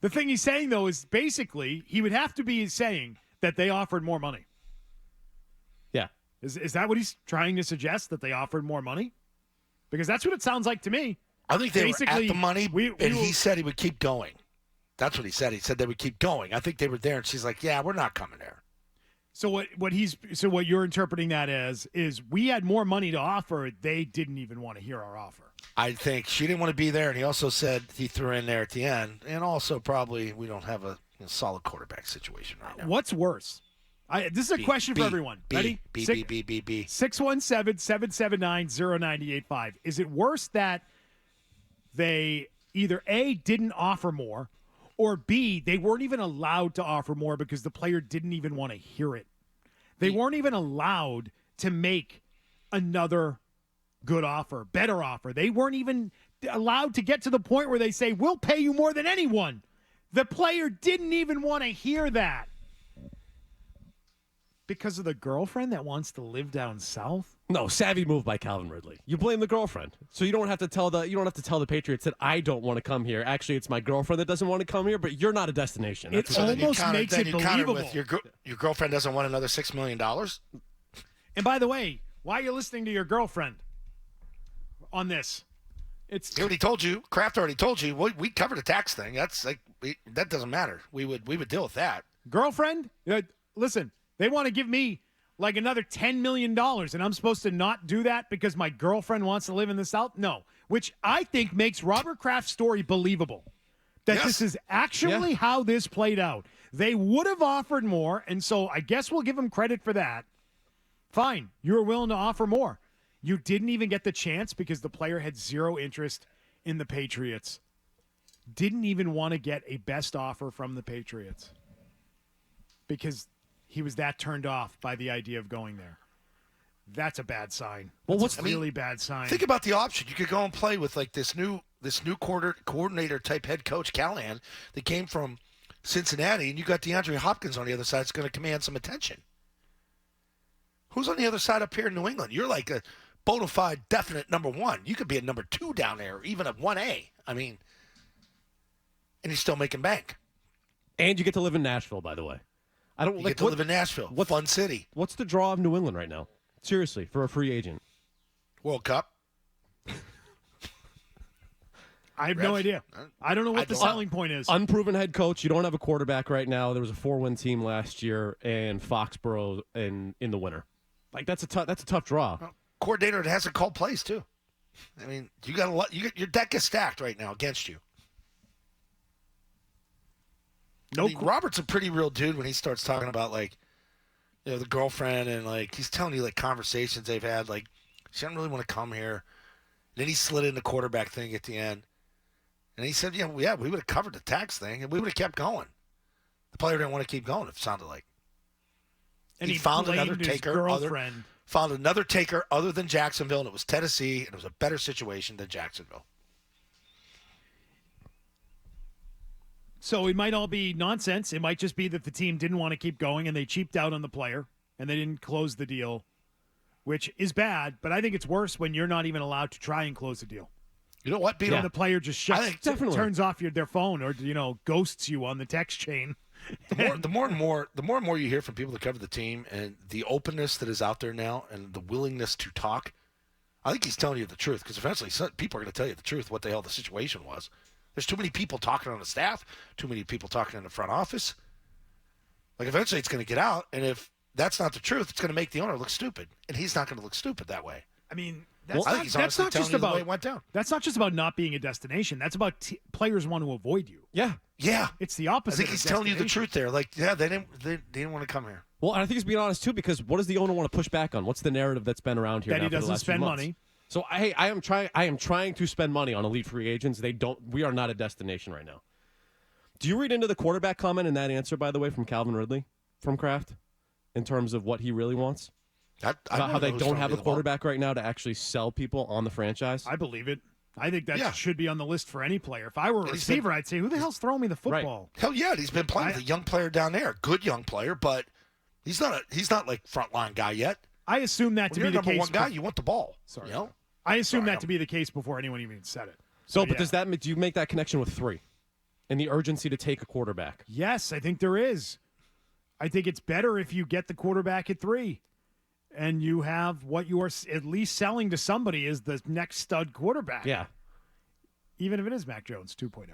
The thing he's saying, though, is basically he would have to be saying that they offered more money. Yeah. Is that what he's trying to suggest, that they offered more money? Because that's what it sounds like to me. I think they Basically, were at the money, and he said he would keep going. That's what he said. He said they would keep going. I think they were there, and she's like, yeah, we're not coming there. So what you're interpreting that as is we had more money to offer. They didn't even want to hear our offer. I think she didn't want to be there, and he also said he threw in there at the end, and also probably we don't have a solid quarterback situation right now. What's worse? This is a question for everyone. Ready? 617-779-0985. Is it worse that they either A, didn't offer more, or B, they weren't even allowed to offer more because the player didn't even want to hear it? They weren't even allowed to make another good offer, better offer. They weren't even allowed to get to the point where they say, we'll pay you more than anyone. The player didn't even want to hear that. Because of the girlfriend that wants to live down south? No, savvy move by Calvin Ridley. You blame the girlfriend, so you don't have to tell the Patriots that I don't want to come here. Actually, it's my girlfriend that doesn't want to come here, but you're not a destination. It almost makes it believable. With your girlfriend doesn't want another $6 million. And by the way, why are you listening to your girlfriend on this? He already told you. Kraft already told you. We covered the tax thing. That's like that doesn't matter. We would deal with that. Girlfriend, listen. They want to give me like another $10 million, and I'm supposed to not do that because my girlfriend wants to live in the South? No, which I think makes Robert Kraft's story believable. That This is actually how this played out. They would have offered more, and so I guess we'll give them credit for that. Fine, you were willing to offer more. You didn't even get the chance because the player had zero interest in the Patriots. Didn't even want to get a best offer from the Patriots because he was that turned off by the idea of going there. That's a bad sign. Well, what's a really bad sign? Think about the option. You could go and play with like this new coordinator type head coach Callahan that came from Cincinnati, and you got DeAndre Hopkins on the other side. It's going to command some attention. Who's on the other side up here in New England? You're like a bona fide, definite number one. You could be a number 2 down there, or even a 1A. I mean, and he's still making bank. And you get to live in Nashville, by the way. You get to live in Nashville. Fun city. What's the draw of New England right now? Seriously, for a free agent. World Cup. I have no idea. I don't know what the selling point is. Unproven head coach. You don't have a quarterback right now. There was a 4-win team last year, and Foxborough in the winter. Like that's a tough draw. Coordinator that hasn't called plays too. I mean, you got a lot. Your deck is stacked right now against you. Robert's a pretty real dude when he starts talking about like, the girlfriend and like he's telling you like conversations they've had. Like she doesn't really want to come here. Then he slid in the quarterback thing at the end, and he said, we would have covered the tax thing and we would have kept going. The player didn't want to keep going. It sounded like. And he found another taker. Found another taker other than Jacksonville, and it was Tennessee, and it was a better situation than Jacksonville. So it might all be nonsense. It might just be that the team didn't want to keep going and they cheaped out on the player and they didn't close the deal, which is bad. But I think it's worse when you're not even allowed to try and close the deal. You know what, Peter? And the player just turns off their phone or ghosts you on the text chain. The more and more you hear from people that cover the team and the openness that is out there now and the willingness to talk, I think he's telling you the truth because eventually people are going to tell you the truth, what the hell the situation was. There's too many people talking on the staff, too many people talking in the front office. Like, eventually it's going to get out, and if that's not the truth, it's going to make the owner look stupid, and he's not going to look stupid that way. I mean, I think he's honestly telling you the way it went down. That's not just about not being a destination. That's about players want to avoid you. Yeah. It's the opposite. I think he's telling you the truth there. Like, they didn't want to come here. Well, and I think he's being honest, too, because what does the owner want to push back on? What's the narrative that's been around here that now he doesn't for the last spend few months? money. So I am trying to spend money on elite free agents. We are not a destination right now. Do you read into the quarterback comment in that answer, by the way, from Calvin Ridley from Kraft, in terms of what he really wants? About how they don't have a quarterback right now to actually sell people on the franchise? I believe it. I think that should be on the list for any player. If I were a receiver, I'd say, who the hell's throwing me the football? Right. Hell yeah, he's been playing with a young player down there, good young player, but he's not like frontline guy yet. I assume that to be the case. When you're number one guy, you want the ball. Sorry. I assume that to be the case before anyone even said it. So but do you make that connection with 3? and the urgency to take a quarterback? Yes, I think there is. I think it's better if you get the quarterback at 3 and you have what you are at least selling to somebody is the next stud quarterback. Yeah. Even if it is Mac Jones 2.0.